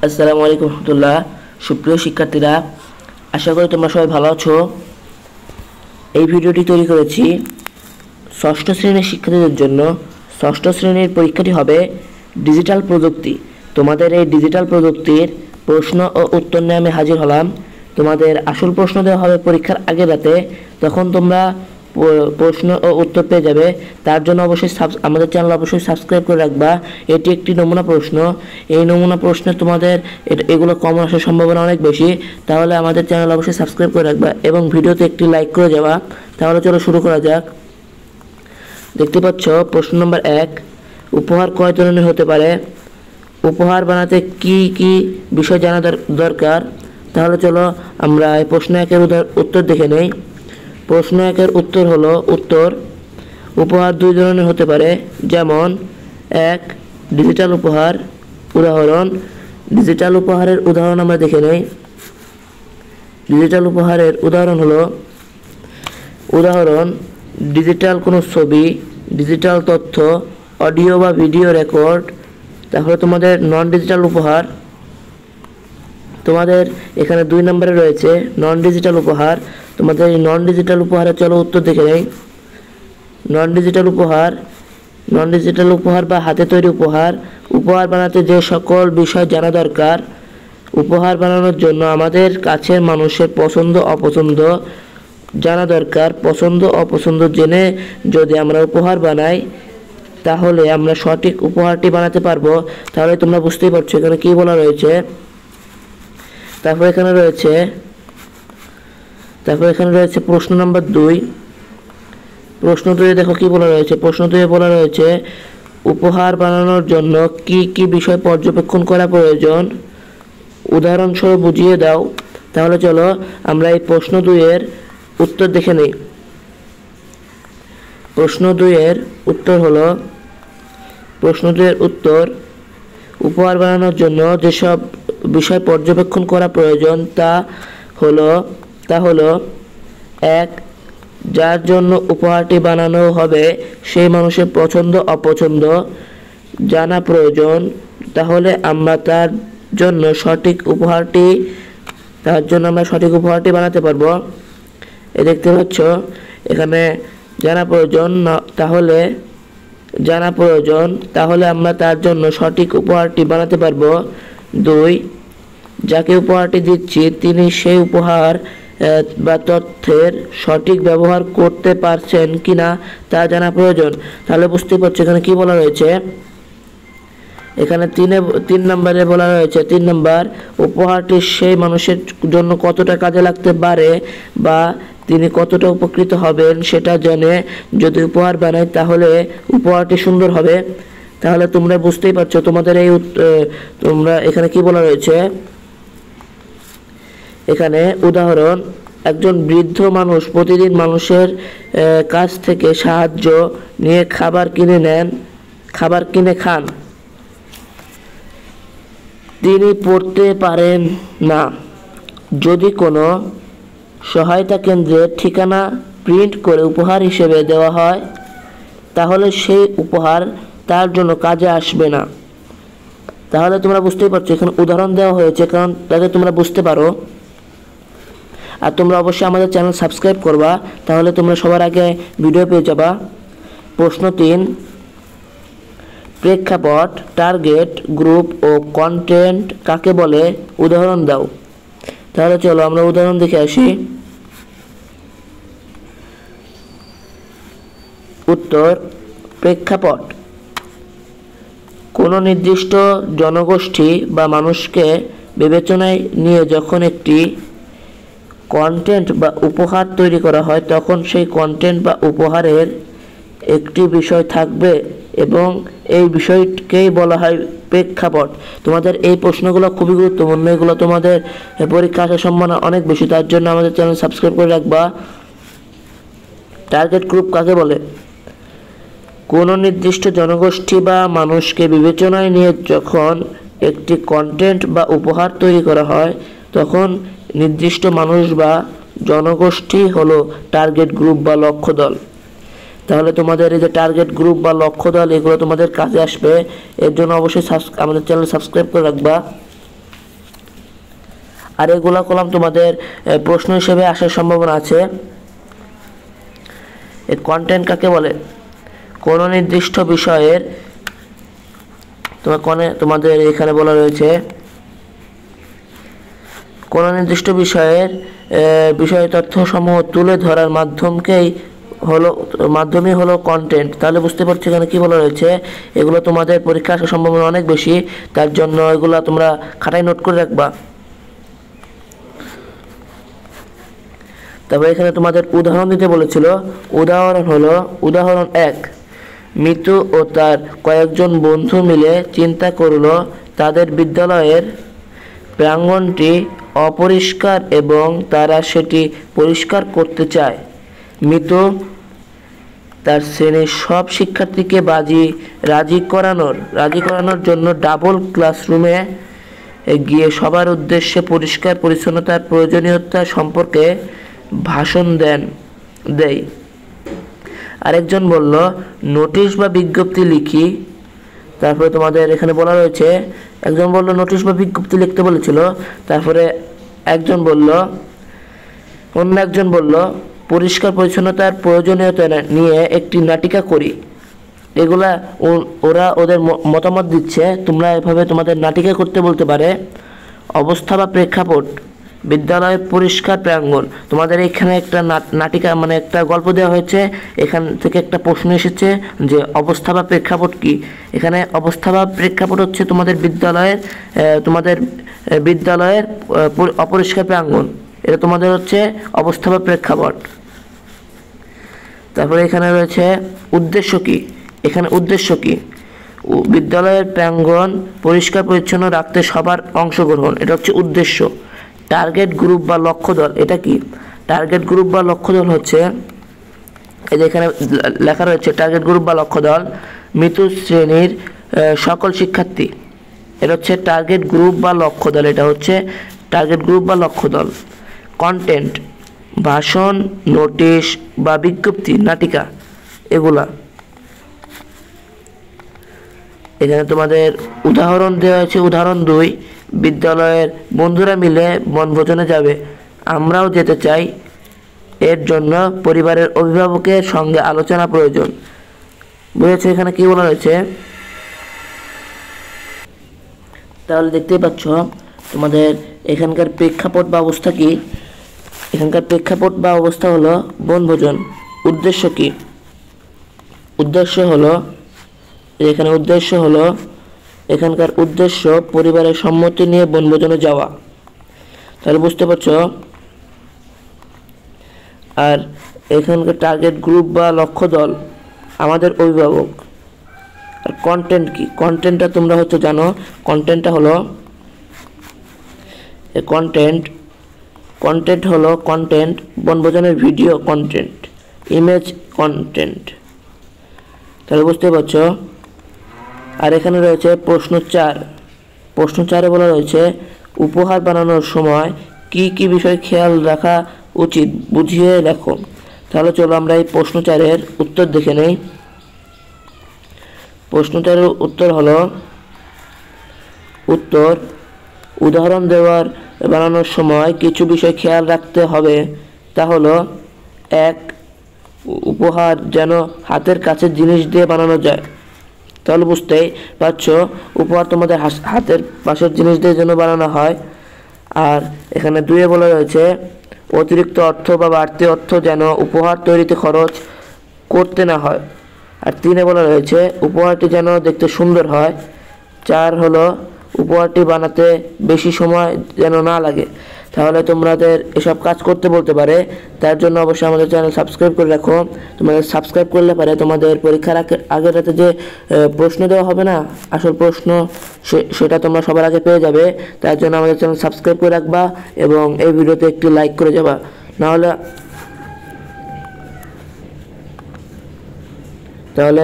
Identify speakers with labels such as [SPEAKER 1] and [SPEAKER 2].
[SPEAKER 1] আসসালামু আলাইকুম রহমতুল্লাহ। সুপ্রিয় শিক্ষার্থীরা, আশা করি তোমরা সবাই ভালো আছো। এই ভিডিওটি তৈরি করেছি ষষ্ঠ শ্রেণীর শিক্ষার্থীদের জন্য। ষষ্ঠ শ্রেণীর পরীক্ষাটি হবে ডিজিটাল প্রযুক্তি। তোমাদের এই ডিজিটাল প্রযুক্তির প্রশ্ন ও উত্তর নিয়ে আমি হাজির হলাম। তোমাদের আসল প্রশ্ন দেওয়া হবে পরীক্ষার আগের রাতে, তখন তোমরা প্রশ্ন ও উত্তর পেয়ে যাবে। তার জন্য অবশ্যই আমাদের চ্যানেল অবশ্যই সাবস্ক্রাইব করে রাখবা। এটি একটি নমুনা প্রশ্ন। এই নমুনা প্রশ্নে তোমাদের এগুলো কমন আসার সম্ভাবনা অনেক বেশি। তাহলে আমাদের চ্যানেল অবশ্যই সাবস্ক্রাইব করে রাখবা এবং ভিডিওতে একটি লাইক করে যাবা। তাহলে চলো শুরু করা যাক। দেখতে পাচ্ছ প্রশ্ন নম্বর 1, উপহার কয় ধরনের হতে পারে? উপহার বানাতে কি কি বিষয় জানা দরকার? তাহলে চলো আমরা এই প্রশ্ন 1-এর উত্তর দেখে নেই। প্রশ্ন 1-এর উত্তর হলো উপহার 2 ধরনের হতে পারে, যেমন 1 ডিজিটাল উপহার। উদাহরণ, ডিজিটাল উপহারের উদাহরণ আমরা দেখে নেই। ডিজিটাল উপহারের উদাহরণ হলো ডিজিটাল কোনো ছবি, ডিজিটাল তথ্য, অডিও বা ভিডিও রেকর্ড। তাহলে তোমাদের নন ডিজিটাল উপহার, তোমাদের এখানে 2 নম্বরে রয়েছে নন ডিজিটাল উপহার। তোমাদের এই নন ডিজিটাল উপহারে চলো উত্তর দেখে নেই। নন ডিজিটাল উপহার বা হাতে তৈরি উপহার বানাতে যে সকল বিষয় জানা দরকার। উপহার বানানোর জন্য আমাদের কাছের মানুষের পছন্দ অপছন্দ জানা দরকার। পছন্দ অপছন্দ জেনে যদি আমরা উপহার বানাই, তাহলে আমরা সঠিক উপহারটি বানাতে পারবো। তাহলে তোমরা বুঝতেই পারছো এখানে কি বলা রয়েছে। তারপর এখানে রয়েছে প্রশ্ন নাম্বার 2। প্রশ্ন 2-এ দেখো কি বলা রয়েছে। প্রশ্ন 2-এ বলা রয়েছে উপহার বানানোর জন্য কি কি বিষয় পর্যবেক্ষণ করা প্রয়োজন, উদাহরণসহ বুঝিয়ে দাও। তাহলে চলো আমরা এই প্রশ্ন 2-এর উত্তর দেখে নিই। প্রশ্ন 2-এর উত্তর হলো উপহার বানানোর জন্য যেসব বিষয় পর্যবেক্ষণ করা প্রয়োজন তা হলো 1 যার জন্য উপহারটি বানানো হবে সেই মানুষের পছন্দ অপছন্দ জানা প্রয়োজন। তাহলে আমরা তার জন্য সঠিক উপহারটি বানাতে পারবো। দেখতে পাচ্ছ এখানে জানা প্রয়োজন, তাহলে আমরা তার জন্য সঠিক উপহারটি বানাতে পারবো। 2 যাকে উপহারটি দিচ্ছি তিনি সেই উপহার বা তথ্যের সঠিক ব্যবহার করতে পারছেন কিনা তা জানা প্রয়োজন। তাহলে বুঝতে পারছো এখানে কি বলা রয়েছে। এখানে 3 নম্বরে বলা রয়েছে 3 নম্বর, উপহারটি সেই মানুষের জন্য কতটা কাজে লাগতে পারে বা তিনি কতটা উপকৃত হবেন সেটা জেনে যদি উপহার বানাই তাহলে উপহারটি সুন্দর হবে। তাহলে তোমরা বুঝতেই পারছো তোমাদের তোমরা এখানে কি বলা রয়েছে। এখানে উদাহরণ, একজন বৃদ্ধ মানুষ প্রতিদিন মানুষের কাছ থেকে সাহায্য নিয়ে খাবার কিনে খান। তিনি পড়তে পারেন না। যদি কোনো সহায়তা কেন্দ্রের ঠিকানা প্রিন্ট করে উপহার হিসেবে দেওয়া হয়, তাহলে সেই উপহার তার জন্য কাজে আসবে না। তাহলে তোমরা বুঝতেই পারছো এখানে উদাহরণ দেওয়া হয়েছে কারণ যাতে তোমরা বুঝতে পারো। আর তোমরা অবশ্যই আমাদের চ্যানেল সাবস্ক্রাইব করবা, তাহলে তোমরা সবার আগে ভিডিও পেয়ে যাবা। প্রশ্ন 3, প্রেক্ষাপট, টার্গেট গ্রুপ ও কন্টেন্ট কাকে বলে, উদাহরণ দাও। তাহলে চলো আমরা উদাহরণ দেখে আসি। উত্তর, প্রেক্ষাপট কোনো নির্দিষ্ট জনগোষ্ঠী বা মানুষকে বিবেচনায় নিয়ে যখন একটি কন্টেন্ট বা উপহার তৈরি করা হয়, তখন সেই কন্টেন্ট বা উপহারের একটি বিষয় থাকবে এবং এই বিষয়কেই বলা হয় প্রেক্ষাপট। তোমাদের এই প্রশ্নগুলো খুবই গুরুত্বপূর্ণ, এগুলো তোমাদের পরীক্ষা আসার সম্ভাবনা অনেক বেশি। তার জন্য আমাদের চ্যানেল সাবস্ক্রাইব করে রাখবা। টার্গেট গ্রুপ কাকে বলে? কোনো নির্দিষ্ট জনগোষ্ঠী বা মানুষকে বিবেচনায় নিয়ে যখন একটি কন্টেন্ট বা উপহার তৈরি করা হয়, তখন নির্দিষ্ট মানুষ বা জনগোষ্ঠী হলো টার্গেট গ্রুপ বা লক্ষ্য দল। তাহলে তোমাদের এই যে টার্গেট গ্রুপ বা লক্ষ্য দল এগুলো তোমাদের কাজে আসবে। এর জন্য অবশ্যই আমাদের চ্যানেল সাবস্ক্রাইব করে রাখবা। আর এগুলা কলাম তোমাদের প্রশ্ন হিসেবে আসার সম্ভাবনা আছে। এই কন্টেন্ট কাকে বলে? কোনো নির্দিষ্ট বিষয়ের তোমাদের এখানে বলা রয়েছে কোনো নির্দিষ্ট বিষয় তথ্যসমূহ তুলে ধরার মাধ্যমই হলো কন্টেন্ট। তাহলে বুঝতে পারছো এখানে কি বলা রয়েছে, এগুলো তোমাদের পরীক্ষা আসার সম্ভাবনা অনেক বেশি, তার জন্য এগুলো তোমরা খাতায় নোট করে রাখবা। তবে এখানে তোমাদের উদাহরণ দিতে বলেছিল। উদাহরণ 1, মিতু ও তার কয়েকজন বন্ধু মিলে চিন্তা করলো তাদের বিদ্যালয়ের প্রাঙ্গণটি অপরিষ্কার এবং তারা সেটি পরিষ্কার করতে চায়। মিতু তার শ্রেণীর সব শিক্ষার্থীকে রাজি করানোর জন্য ডাবল ক্লাসরুমে গিয়ে সবার উদ্দেশ্যে পরিষ্কার পরিচ্ছন্নতার প্রয়োজনীয়তা সম্পর্কে ভাষণ দেয়। আরেকজন বলল, নোটিশ বা বিজ্ঞপ্তি লিখি। তারপরে তোমাদের এখানে বলা রয়েছে, একজন বলল নোটিশ বা বিজ্ঞপ্তি লিখতে বলেছিল। তারপরে অন্য একজন বলল পরিষ্কার পরিচ্ছন্নতার প্রয়োজনীয়তা নিয়ে একটি নাটিকা করি। এগুলা ওরা ওদের মতামত দিচ্ছে। তোমরা এভাবে তোমাদের নাটিকা করতে বলতে পারে। অবস্থা বা প্রেক্ষাপট, বিদ্যালয়ের পরিষ্কার প্রাঙ্গণ। তোমাদের এখানে একটা নাটিকা মানে একটা গল্প দেওয়া হয়েছে, এখান থেকে একটা প্রশ্ন এসেছে যে অবস্থা বা প্রেক্ষাপট কি। এখানে অবস্থা বা প্রেক্ষাপট হচ্ছে তোমাদের বিদ্যালয়ের অপরিষ্কার প্রাঙ্গণ, এটা তোমাদের হচ্ছে অবস্থা বা প্রেক্ষাপট। তারপরে এখানে রয়েছে উদ্দেশ্য কি। এখানে উদ্দেশ্য কি, বিদ্যালয়ের প্রাঙ্গণ পরিষ্কার পরিচ্ছন্ন রাখতে সবার অংশগ্রহণ, এটা হচ্ছে উদ্দেশ্য। টার্গেট গ্রুপ বা লক্ষ্য দল, এটা কি? টার্গেট গ্রুপ বা লক্ষ্য দল হচ্ছে এই যে এখানে লেখা রয়েছে টার্গেট গ্রুপ বা লক্ষ্য দল, মিতু শ্রেণীর সকল শিক্ষার্থী, এটা হচ্ছে টার্গেট গ্রুপ বা লক্ষ্য দল। এটা হচ্ছে টার্গেট গ্রুপ বা লক্ষ্য দল। কন্টেন্ট, ভাষণ, নোটিশ বা বিজ্ঞপ্তি, নাটিকা, এগুলা। এখানে তোমাদের উদাহরণ দেওয়া হয়েছে। উদাহরণ 2, বিদ্যালয়ের বন্ধুরা মিলে বনভোজনে যাবে, আমরাও যেতে চাই, এর জন্য পরিবারের অভিভাবকের সঙ্গে আলোচনা প্রয়োজন। বুঝেছো এখানে কি বলা হয়েছে? তাহলে দেখতেই পাচ্ছ তোমাদের এখানকার প্রেক্ষাপট বা অবস্থা কি। এখানকার প্রেক্ষাপট বা অবস্থা হলো বনভোজন। উদ্দেশ্য কি? এখানকার উদ্দেশ্য পরিবারের সম্মতি নিয়ে বনভোজনে যাওয়া। তাহলে বুঝতে পারছো। আর এখানকার টার্গেট গ্রুপ বা লক্ষ্য দল আমাদের অভিভাবক। আর কন্টেন্ট কি? কন্টেন্টটা তোমরা হয়তো জানো। কন্টেন্টটা হলো কন্টেন্ট বনভোজনের ভিডিও কন্টেন্ট, ইমেজ কন্টেন্ট। তাহলে বুঝতে পারছো। আর এখানে রয়েছে প্রশ্ন 4। প্রশ্ন 4-এ বলা রয়েছে উপহার বানানোর সময় কি কি বিষয় খেয়াল রাখা উচিত বুঝিয়ে লেখো। তাহলে চলো আমরা এই প্রশ্ন 4-এর উত্তর দেখে নেই। প্রশ্ন 4-এর উত্তর হলো উদাহরণ বানানোর সময় কিছু বিষয় খেয়াল রাখতে হবে। তা হলো 1, উপহার যেন হাতের কাছের জিনিস দিয়ে বানানো যায়। তাহলে বুঝতেই পারছো উপহার তোমাদের হাতের পাশের জিনিস দিয়ে যেন বানানো হয়। আর এখানে 2-এ বলা রয়েছে অতিরিক্ত অর্থ বা বাড়তি অর্থ যেন উপহার তৈরিতে খরচ করতে না হয়। আর 3-এ বলা রয়েছে উপহারটি যেন দেখতে সুন্দর হয়। 4 হলো উপহারটি বানাতে বেশি সময় যেন না লাগে। তাহলে তোমাদের এসব কাজ করতে বলতে পারে। তার জন্য অবশ্যই আমাদের চ্যানেল সাবস্ক্রাইব করে রাখো। তোমাদের সাবস্ক্রাইব করলে পারে তোমাদের পরীক্ষার আগের রাতে যে প্রশ্ন দেওয়া হবে না, আসল প্রশ্ন, সেটা তোমরা সবার আগে পেয়ে যাবে। তার জন্য আমাদের চ্যানেল সাবস্ক্রাইব করে রাখবা এবং এই ভিডিওতে একটি লাইক করে যাবা। তাহলে